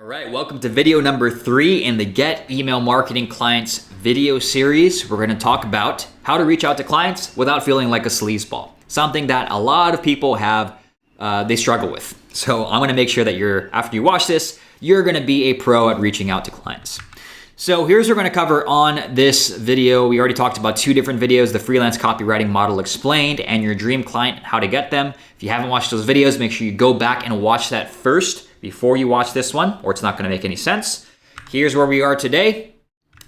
All right, welcome to video number 3 in the Get Email Marketing Clients video series. We're going to talk about how to reach out to clients without feeling like a sleazeball. Something that a lot of people have, they struggle with. So I'm going to make sure that after you watch this, you're going to be a pro at reaching out to clients. So here's what we're going to cover on this video. We already talked about 2 different videos, the freelance copywriting model explained and your dream client, how to get them. If you haven't watched those videos, make sure you go back and watch that first before you watch this one, or it's not going to make any sense. Here's where we are today,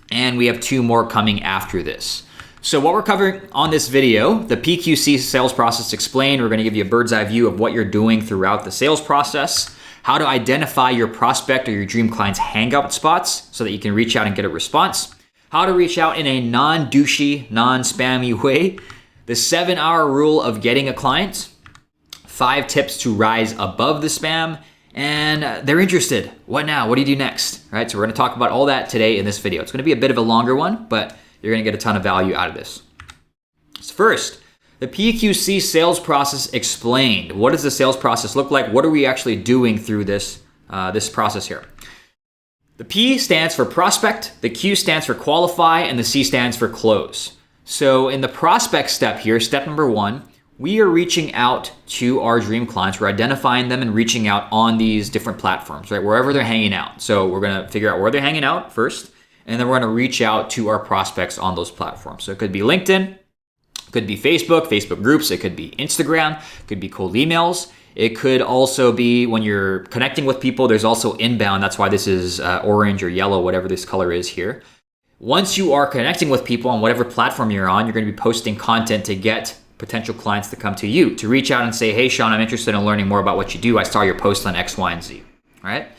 and we have 2 more coming after this. So what we're covering on this video, the PQC sales process explained. We're going to give you a bird's eye view of what you're doing throughout the sales process, how to identify your prospect or your dream client's hangout spots so that you can reach out and get a response, how to reach out in a non-douchey, non-spammy way, the 7-hour rule of getting a client, 5 tips to rise above the spam, and they're interested. What now? What do you do next? All right, so we're going to talk about all that today in this video. It's going to be a bit of a longer one, but you're going to get a ton of value out of this. So first, the PQC sales process explained. What does the sales process look like? What are we actually doing through this process here? The P stands for prospect, the Q stands for qualify, and the C stands for close. So in the prospect step here, step number 1, we are reaching out to our dream clients. We're identifying them and reaching out on these different platforms, right? Wherever they're hanging out. So we're going to figure out where they're hanging out first, and then we're going to reach out to our prospects on those platforms. So it could be LinkedIn, could be Facebook groups, it could be Instagram, it could be cold emails. It could also be when you're connecting with people, there's also inbound. That's why this is orange or yellow, whatever this color is here. Once you are connecting with people on whatever platform you're on, you're going to be posting content to get potential clients to come to you, to reach out and say, hey, Sean, I'm interested in learning more about what you do. I saw your post on X, Y, and Z. All right.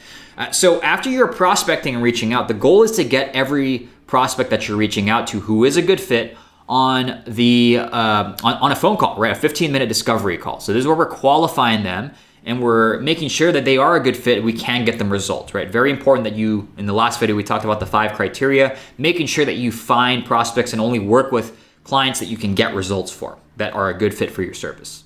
So after you're prospecting and reaching out, the goal is to get every prospect that you're reaching out to who is a good fit on the on a phone call, right? A 15-minute discovery call. So this is where we're qualifying them and we're making sure that they are a good fit. We can get them results, right? Very important that you, in the last video, we talked about the 5 criteria, making sure that you find prospects and only work with clients that you can get results for, that are a good fit for your service.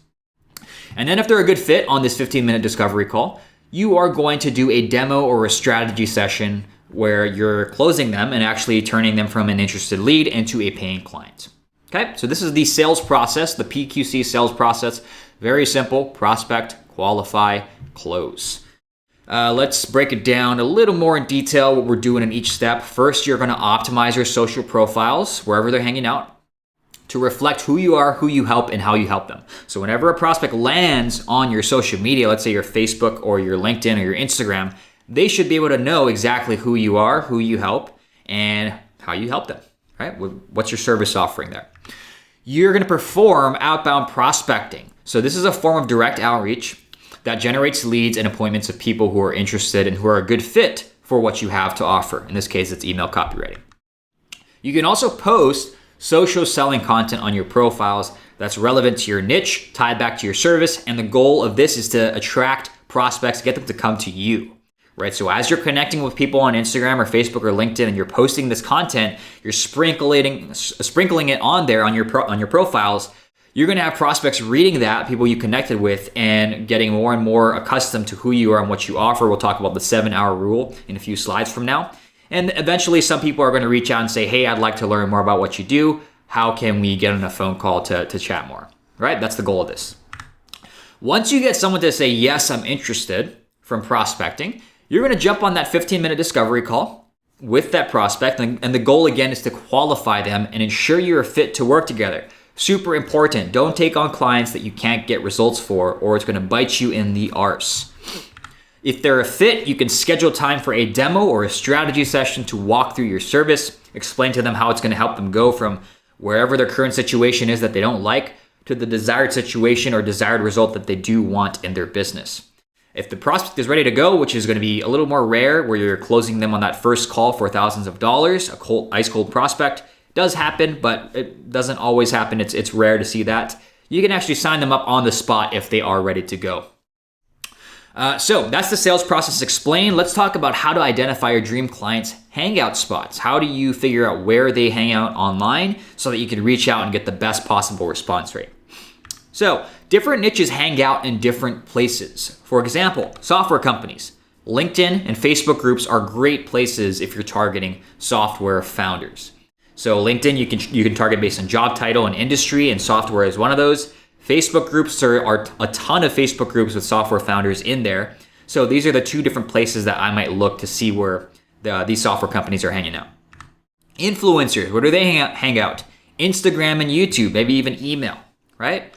And then if they're a good fit on this 15-minute discovery call, you are going to do a demo or a strategy session where you're closing them and actually turning them from an interested lead into a paying client. Okay, so this is the sales process, the PQC sales process. Very simple: prospect, qualify, close. Let's break it down a little more in detail, what we're doing in each step. First, you're going to optimize your social profiles wherever they're hanging out to reflect who you are, who you help, and how you help them. So whenever a prospect lands on your social media, let's say your Facebook or your LinkedIn or your Instagram, they should be able to know exactly who you are, who you help, and how you help them, right? What's your service offering there? You're going to perform outbound prospecting. So this is a form of direct outreach that generates leads and appointments of people who are interested and who are a good fit for what you have to offer. In this case, it's email copywriting. You can also post social selling content on your profiles that's relevant to your niche, tied back to your service, and the goal of this is to attract prospects, get them to come to you, right? So as you're connecting with people on Instagram or Facebook or LinkedIn and you're posting this content, you're sprinkling it on there on your profiles, you're going to have prospects reading that, people you connected with, and getting more and more accustomed to who you are and what you offer. We'll talk about the 7-hour rule in a few slides from now. And eventually some people are going to reach out and say, hey, I'd like to learn more about what you do. How can we get on a phone call to chat more? Right? That's the goal of this. Once you get someone to say, yes, I'm interested from prospecting, you're going to jump on that 15-minute discovery call with that prospect. And the goal again is to qualify them and ensure you're fit to work together. Super important. Don't take on clients that you can't get results for, or it's going to bite you in the arse. If they're a fit, you can schedule time for a demo or a strategy session to walk through your service, explain to them how it's going to help them go from wherever their current situation is that they don't like to the desired situation or desired result that they do want in their business. If the prospect is ready to go, which is going to be a little more rare, where you're closing them on that first call for thousands of dollars, a ice cold prospect does happen, but it doesn't always happen. It's rare to see that. You can actually sign them up on the spot if they are ready to go. So that's the sales process explained. Let's talk about how to identify your dream clients' hangout spots. How do you figure out where they hang out online so that you can reach out and get the best possible response rate? So different niches hang out in different places. For example, software companies. LinkedIn and Facebook groups are great places if you're targeting software founders. So LinkedIn, you can target based on job title and industry, and software is one of those. Facebook groups are a ton of Facebook groups with software founders in there. So these are the two different places that I might look to see where these software companies are hanging out. Influencers, where do they hang out? Instagram and YouTube, maybe even email, right?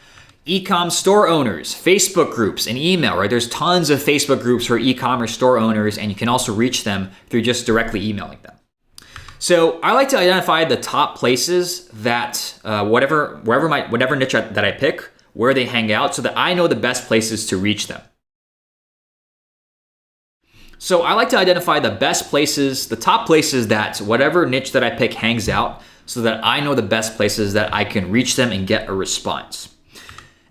E-com store owners, Facebook groups, and email, right? There's tons of Facebook groups for e-commerce store owners, and you can also reach them through just directly emailing them. So I like to identify the top places that whatever niche that I pick, where they hang out, so that I know the best places to reach them. So I like to identify the best places, the top places that whatever niche that I pick hangs out, so that I know the best places that I can reach them and get a response.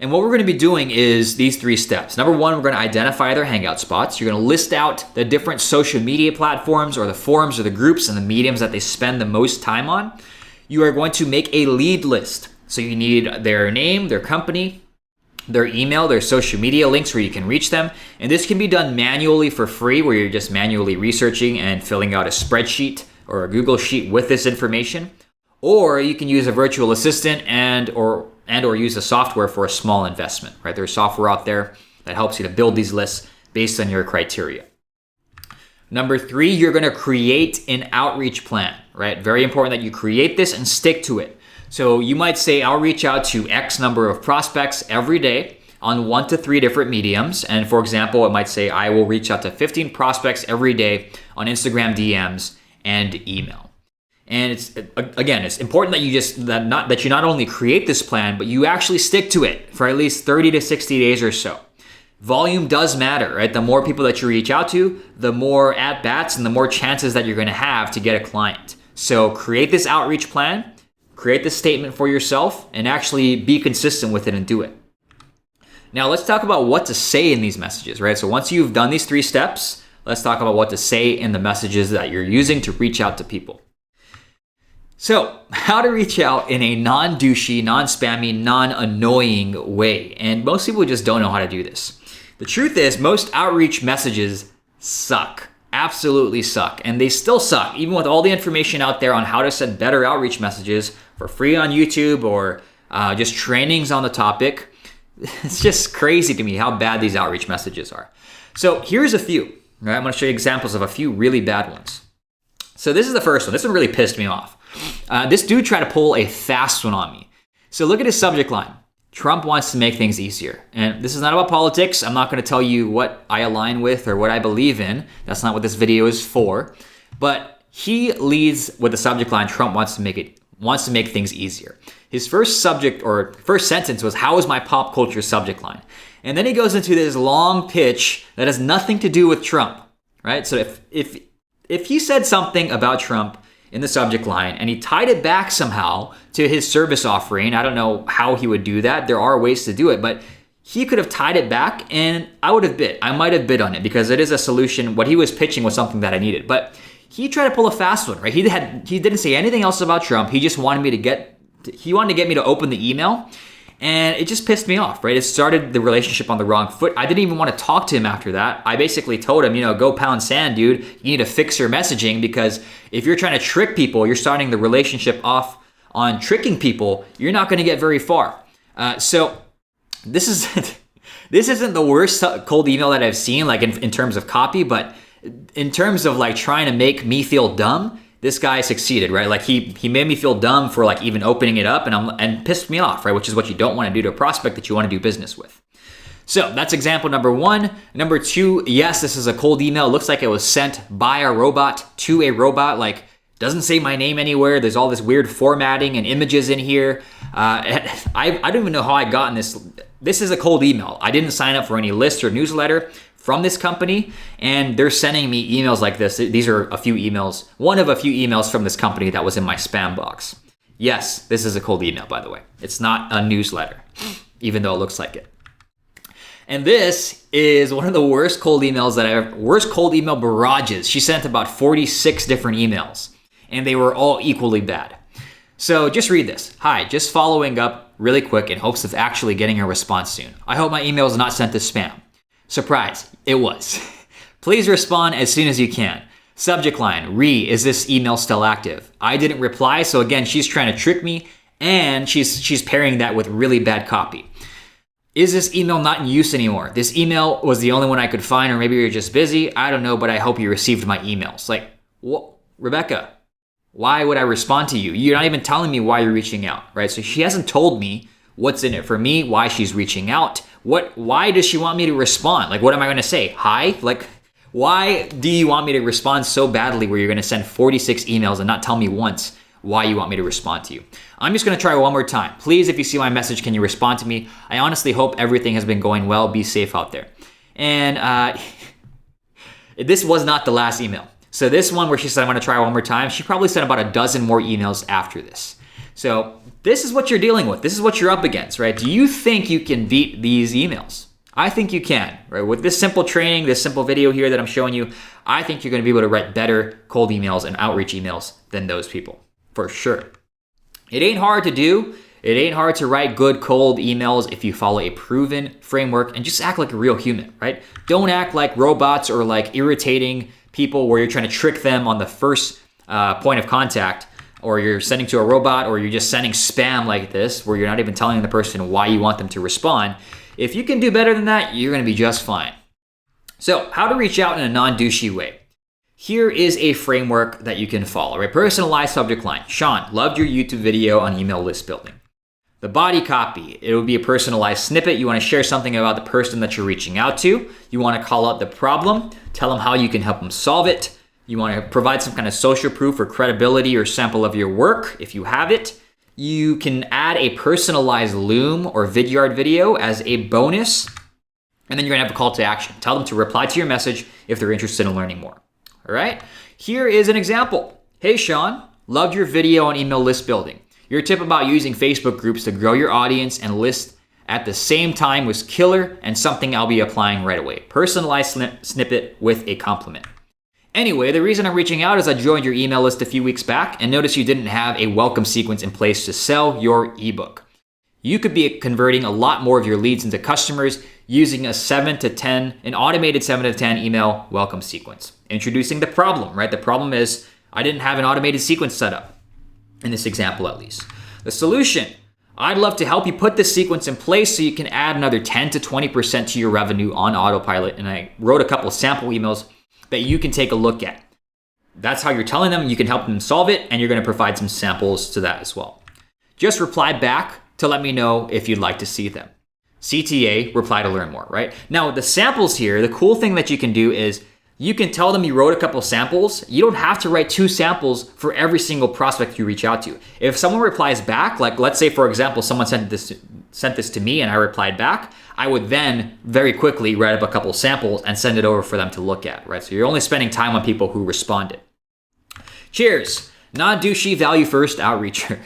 And what we're going to be doing is these 3 steps. Number 1, we're going to identify their hangout spots. You're going to list out the different social media platforms or the forums or the groups and the mediums that they spend the most time on. You are going to make a lead list. So you need their name, their company, their email, their social media links where you can reach them. And this can be done manually for free, where you're just manually researching and filling out a spreadsheet or a Google Sheet with this information. Or you can use a virtual assistant and or use a software for a small investment, right? There's software out there that helps you to build these lists based on your criteria. Number 3, you're going to create an outreach plan, right? Very important that you create this and stick to it. So you might say, I'll reach out to X number of prospects every day on 1 to 3 different mediums. And for example, it might say, I will reach out to 15 prospects every day on Instagram DMs and email. And it's important that you not only create this plan, but you actually stick to it for at least 30 to 60 days or so. Volume does matter, right? The more people that you reach out to, the more at-bats and the more chances that you're going to have to get a client. So create this outreach plan, create this statement for yourself, and actually be consistent with it and do it. Now let's talk about what to say in these messages, right? So once you've done these 3 steps, let's talk about what to say in the messages that you're using to reach out to people. So, how to reach out in a non-douchey, non-spammy, non-annoying way. And most people just don't know how to do this. The truth is, most outreach messages suck. Absolutely suck. And they still suck, even with all the information out there on how to send better outreach messages for free on YouTube or just trainings on the topic. It's just crazy to me how bad these outreach messages are. So here's a few. Right? I'm going to show you examples of a few really bad ones. So this is the first one. This one really pissed me off. This dude tried to pull a fast one on me. So look at his subject line. Trump wants to make things easier. And this is not about politics. I'm not going to tell you what I align with or what I believe in. That's not what this video is for. But he leads with the subject line, Trump wants to make things easier. His first sentence was, how is my pop culture subject line? And then he goes into this long pitch that has nothing to do with Trump, right? So if he said something about Trump in the subject line and he tied it back somehow to his service offering, I don't know how he would do that. There are ways to do it, but he could have tied it back and I might have bid on it because it is a solution. What he was pitching was something that I needed, but he tried to pull a fast one, right? He didn't say anything else about Trump. He just wanted to get me to open the email. And it just pissed me off, right? It started the relationship on the wrong foot. I didn't even want to talk to him after that. I basically told him, go pound sand, dude. You need to fix your messaging because if you're trying to trick people, you're starting the relationship off on tricking people, you're not going to get very far. So this isn't the worst cold email that I've seen, like in terms of copy, but in terms of like trying to make me feel dumb, this guy succeeded, right? Like he made me feel dumb for like even opening it up and pissed me off, right? Which is what you don't want to do to a prospect that you want to do business with. So that's example number 1. Number 2, yes, this is a cold email. It looks like it was sent by a robot to a robot. Like doesn't say my name anywhere. There's all this weird formatting and images in here. I don't even know how I got in this. This is a cold email. I didn't sign up for any list or newsletter from this company, and they're sending me emails like this. These are one of a few emails from this company that was in my spam box. Yes, this is a cold email, by the way. It's not a newsletter, even though it looks like it. And this is one of the worst cold email barrages. She sent about 46 different emails, and they were all equally bad. So just read this. Hi, just following up really quick in hopes of actually getting a response soon. I hope my email is not sent to spam. Surprise, it was. Please respond as soon as you can. Subject line, is this email still active? I didn't reply, so again, she's trying to trick me, and she's pairing that with really bad copy. Is this email not in use anymore? This email was the only one I could find, or maybe you're just busy. I don't know, but I hope you received my emails. Like, what, Rebecca, why would I respond to you? You're not even telling me why you're reaching out, right? So she hasn't told me what's in it for me, why she's reaching out. Why does she want me to respond? Like, what am I going to say? Hi? Like, why do you want me to respond so badly where you're going to send 46 emails and not tell me once why you want me to respond to you? I'm just going to try one more time. Please, if you see my message, can you respond to me? I honestly hope everything has been going well. Be safe out there. And this was not the last email. So this one where she said, I'm going to try one more time, she probably sent about a dozen more emails after this. So this is what you're dealing with. This is what you're up against, right? Do you think you can beat these emails? I think you can, right? With this simple training, this simple video here that I'm showing you, I think you're going to be able to write better cold emails and outreach emails than those people, for sure. It ain't hard to do. It ain't hard to write good cold emails if you follow a proven framework and just act like a real human, right? Don't act like robots or like irritating people where you're trying to trick them on the first point of contact, or you're sending to a robot, or you're just sending spam like this where you're not even telling the person why you want them to respond. If you can do better than that, you're going to be just fine. So how to reach out in a non-douchey way. Here is a framework that you can follow, right? Personalized subject line. Sean, loved your YouTube video on email list building. The body copy, it would be a personalized snippet. You want to share something about the person that you're reaching out to. You want to call out the problem, tell them how you can help them solve it. You want to provide some kind of social proof or credibility or sample of your work if you have it. You can add a personalized Loom or Vidyard video as a bonus. And then you're going to have a call to action. Tell them to reply to your message if they're interested in learning more. All right? Here is an example. Hey, Sean, loved your video on email list building. Your tip about using Facebook groups to grow your audience and list at the same time was killer and something I'll be applying right away. Personalized snippet with a compliment. Anyway, the reason I'm reaching out is I joined your email list a few weeks back and noticed you didn't have a welcome sequence in place to sell your ebook. You could be converting a lot more of your leads into customers using an automated 7 to 10 email welcome sequence. Introducing the problem, right? The problem is I didn't have an automated sequence set up, in this example at least. The solution, I'd love to help you put this sequence in place so you can add another 10 to 20% to your revenue on autopilot. And I wrote a couple of sample emails that you can take a look at. That's how you're telling them you can help them solve it, and you're going to provide some samples to that as well. Just reply back to let me know if you'd like to see them. CTA, reply to learn more, right? Now, the samples here, the cool thing that you can do is you can tell them you wrote a couple samples. You don't have to write 2 samples for every single prospect you reach out to. If someone replies back, like let's say, for example, someone sent this to me and I replied back, I would then very quickly write up a couple samples and send it over for them to look at, right? So you're only spending time on people who responded. Cheers, non-douchey, value-first outreacher.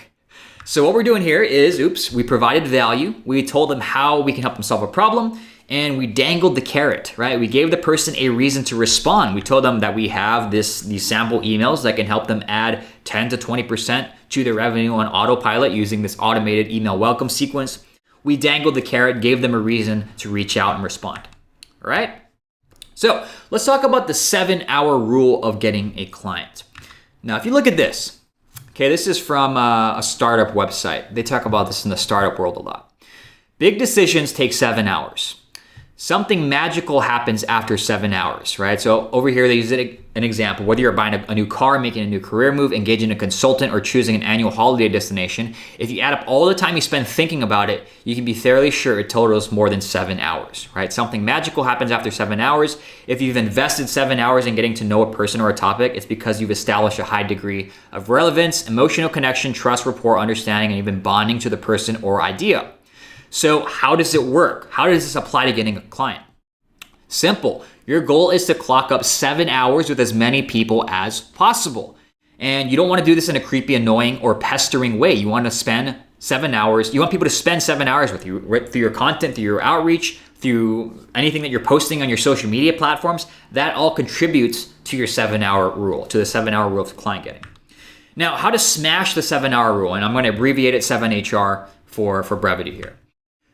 So what we're doing here is, we provided value. We told them how we can help them solve a problem, and we dangled the carrot, right? We gave the person a reason to respond. We told them that we have these sample emails that can help them add 10 to 20% to their revenue on autopilot using this automated email welcome sequence. We dangled the carrot, gave them a reason to reach out and respond. All right? So let's talk about the 7-hour rule of getting a client. Now, if you look at this, okay, this is from a startup website. They talk about this in the startup world a lot. Big decisions take 7 hours. Something magical happens after 7 hours, right? So over here, they use an example. Whether you're buying a new car, making a new career move, engaging a consultant, or choosing an annual holiday destination, if you add up all the time you spend thinking about it, you can be fairly sure it totals more than 7 hours, right? Something magical happens after 7 hours. If you've invested 7 hours in getting to know a person or a topic, it's because you've established a high degree of relevance, emotional connection, trust, rapport, understanding, and even bonding to the person or idea. So how does it work? How does this apply to getting a client? Simple. Your goal is to clock up 7 hours with as many people as possible. And you don't want to do this in a creepy, annoying, or pestering way. You want to spend 7 hours. You want people to spend 7 hours with you through your content, through your outreach, through anything that you're posting on your social media platforms. That all contributes to your 7-hour rule, to the 7-hour rule of client getting. Now, how to smash the 7-hour rule, and I'm going to abbreviate it 7HR for brevity here.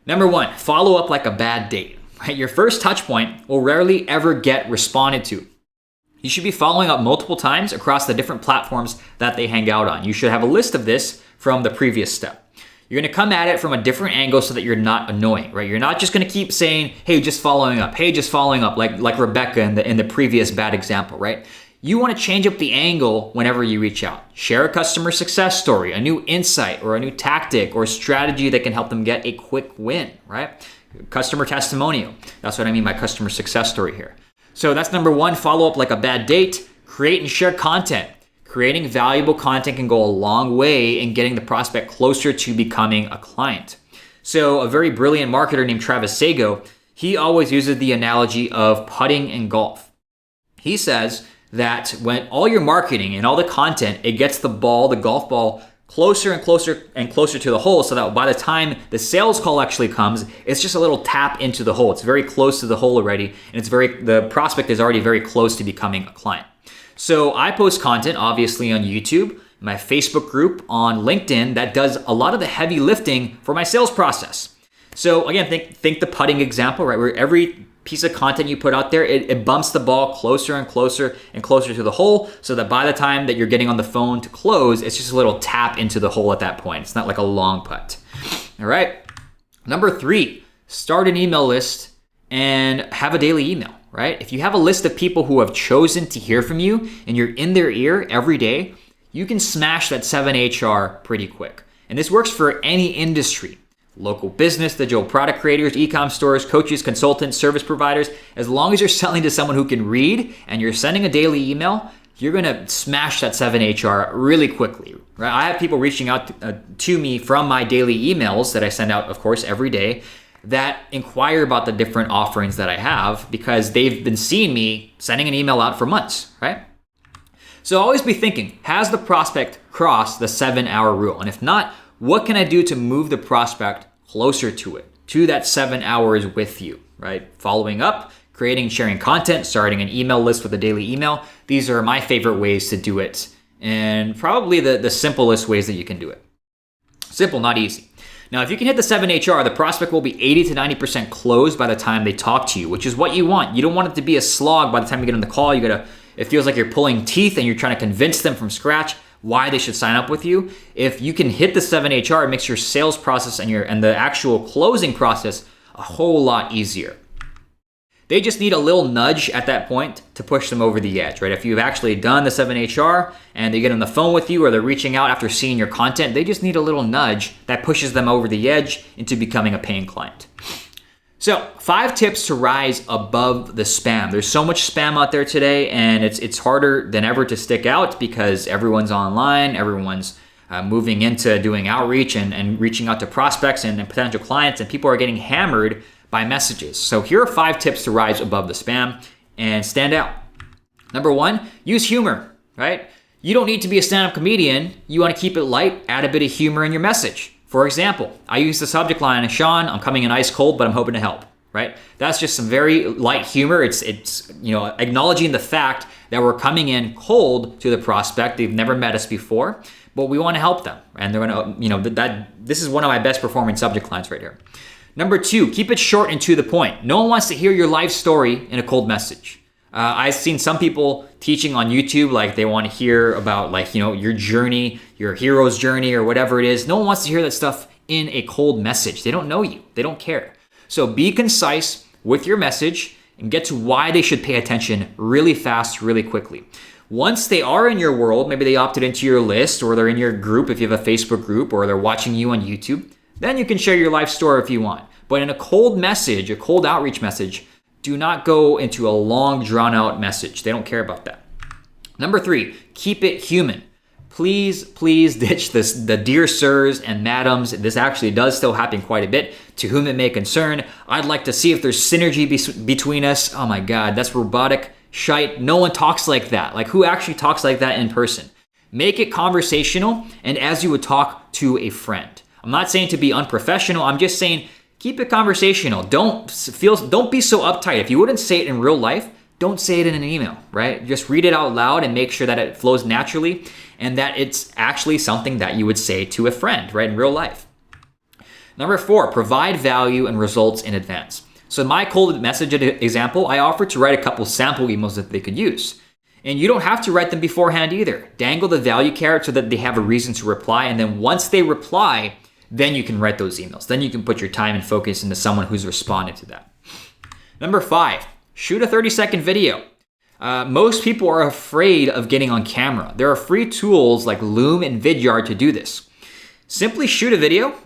Number 1, follow up like a bad date. right? Your first touch point will rarely ever get responded to. You should be following up multiple times across the different platforms that they hang out on. You should have a list of this from the previous step. You're going to come at it from a different angle so that you're not annoying, right? You're not just going to keep saying, hey, just following up, like Rebecca in the previous bad example, right? You want to change up the angle whenever you reach out. Share a customer success story, a new insight or a new tactic or strategy that can help them get a quick win, right? Customer testimonial. That's what I mean by customer success story here. So that's number one, follow up like a bad date. Create and share content. Creating valuable content can go a long way in getting the prospect closer to becoming a client. So a very brilliant marketer named Travis Sago, he always uses the analogy of putting in golf. He says that when all your marketing and all the content, it gets the golf ball, closer and closer and closer to the hole, so that by the time the sales call actually comes, it's just a little tap into the hole. It's very close to the hole already, and the prospect is already very close to becoming a client. So I post content, obviously, on YouTube, my Facebook group, on LinkedIn, that does a lot of the heavy lifting for my sales process. So again, think the putting example, right? Where every piece of content you put out there, it bumps the ball closer and closer and closer to the hole, so that by the time that you're getting on the phone to close, it's just a little tap into the hole at that point. It's not like a long putt. All right. Number 3, start an email list and have a daily email, right? If you have a list of people who have chosen to hear from you and you're in their ear every day, you can smash that 7 HR pretty quick. And this works for any industry. Local business, digital product creators, e-com stores, coaches, consultants, service providers. As long as you're selling to someone who can read and you're sending a daily email, you're going to smash that 7 HR really quickly, right? I have people reaching out to me from my daily emails that I send out, of course, every day, that inquire about the different offerings that I have because they've been seeing me sending an email out for months, right? So always be thinking, has the prospect crossed the 7-hour rule? And if not, what can I do to move the prospect closer to it, to that 7 hours with you, right? Following up, creating, sharing content, starting an email list with a daily email. These are my favorite ways to do it, and probably the simplest ways that you can do it. Simple, not easy. Now, if you can hit the 7 HR, the prospect will be 80 to 90% closed by the time they talk to you, which is what you want. You don't want it to be a slog by the time you get on the call. It feels like you're pulling teeth and you're trying to convince them from scratch why they should sign up with you. If you can hit the 7 HR, it makes your sales process and the actual closing process a whole lot easier. They just need a little nudge at that point to push them over the edge, right? If you've actually done the 7 HR and they get on the phone with you or they're reaching out after seeing your content, they just need a little nudge that pushes them over the edge into becoming a paying client. So 5 tips to rise above the spam. There's so much spam out there today, and it's harder than ever to stick out because everyone's online, everyone's moving into doing outreach and reaching out to prospects and potential clients, and people are getting hammered by messages. So here are 5 tips to rise above the spam and stand out. Number 1, use humor, right? You don't need to be a stand-up comedian. You want to keep it light, add a bit of humor in your message. For example, I use the subject line, Sean, I'm coming in ice cold, but I'm hoping to help, right? That's just some very light humor. It's acknowledging the fact that we're coming in cold to the prospect. They've never met us before, but we want to help them. And they're going to, this is one of my best performing subject lines right here. Number 2, keep it short and to the point. No one wants to hear your life story in a cold message. I've seen some people teaching on YouTube, like they want to hear about your journey, your hero's journey or whatever it is. No one wants to hear that stuff in a cold message. They don't know you. They don't care. So be concise with your message and get to why they should pay attention really fast, really quickly. Once they are in your world, maybe they opted into your list or they're in your group if you have a Facebook group or they're watching you on YouTube, then you can share your life story if you want. But in a cold message, a cold outreach message, do not go into a long, drawn-out message. They don't care about that. Number 3, keep it human. Please ditch the dear sirs and madams. This actually does still happen quite a bit. To whom it may concern. I'd like to see if there's synergy between us. Oh my God, that's robotic shite. No one talks like that. Like, who actually talks like that in person? Make it conversational and as you would talk to a friend. I'm not saying to be unprofessional. I'm just saying keep it conversational. Don't be so uptight. If you wouldn't say it in real life, don't say it in an email, right? Just read it out loud and make sure that it flows naturally and that it's actually something that you would say to a friend, right, in real life. Number 4, provide value and results in advance. So in my cold message example, I offered to write a couple sample emails that they could use. And you don't have to write them beforehand either. Dangle the value carrot so that they have a reason to reply. And then once they reply, then you can write those emails. Then you can put your time and focus into someone who's responded to that. Number 5, shoot a 30-second video. Most people are afraid of getting on camera. There are free tools like Loom and Vidyard to do this. Simply shoot a video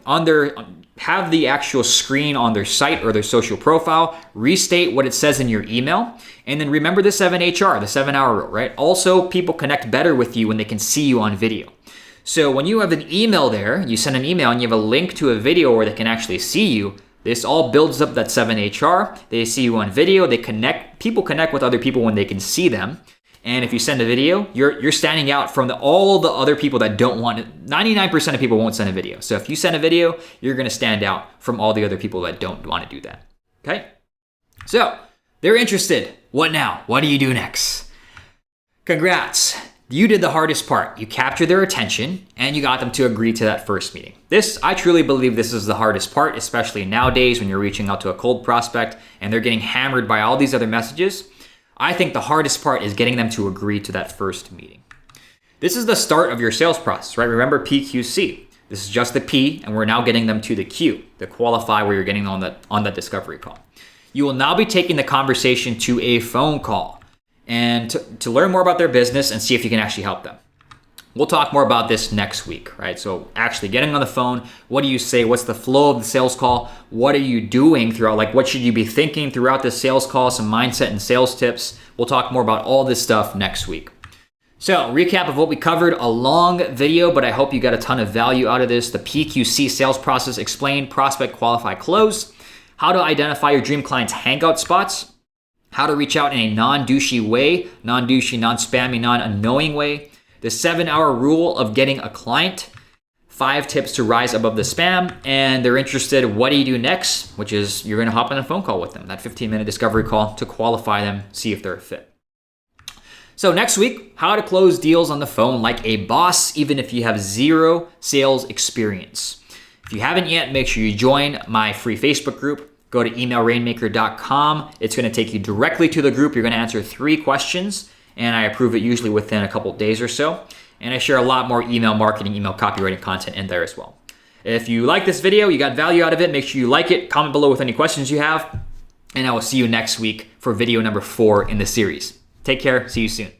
have the actual screen on their site or their social profile, restate what it says in your email, and then remember the 7HR, the 7-hour rule, right? Also, people connect better with you when they can see you on video. So when you have an email there, you send an email and you have a link to a video where they can actually see you, this all builds up that 7HR. They see you on video, people connect with other people when they can see them. And if you send a video, you're standing out from all the other people that don't want it. 99% of people won't send a video. So if you send a video, you're gonna stand out from all the other people that don't wanna do that, okay? So they're interested. What now? What do you do next? Congrats. You did the hardest part. You captured their attention and you got them to agree to that first meeting. I truly believe this is the hardest part, especially nowadays when you're reaching out to a cold prospect and they're getting hammered by all these other messages. I think the hardest part is getting them to agree to that first meeting. This is the start of your sales process, right? Remember PQC. This is just the P, and we're now getting them to the Q, the qualify, where you're getting on that discovery call. You will now be taking the conversation to a phone call and to learn more about their business and see if you can actually help them. We'll talk more about this next week, right? So actually getting on the phone, what do you say? What's the flow of the sales call? What are you doing throughout? Like, what should you be thinking throughout the sales call? Some mindset and sales tips. We'll talk more about all this stuff next week. So recap of what we covered, a long video, but I hope you got a ton of value out of this. The PQC sales process explained, prospect, qualify, close. How to identify your dream client's hangout spots. How to reach out in a non-douchey way, non-douchey, non-spammy, non-annoying way. The 7-hour rule of getting a client, 5 tips to rise above the spam, and they're interested, what do you do next? Which is you're gonna hop on a phone call with them, that 15-minute discovery call to qualify them, see if they're a fit. So next week, how to close deals on the phone like a boss, even if you have 0 sales experience. If you haven't yet, make sure you join my free Facebook group. Go to emailrainmaker.com. It's gonna take you directly to the group. You're gonna answer 3 questions, and I approve it usually within a couple days or so. And I share a lot more email marketing, email copywriting content in there as well. If you like this video, you got value out of it, make sure you like it, comment below with any questions you have, and I will see you next week for video number 4 in the series. Take care, see you soon.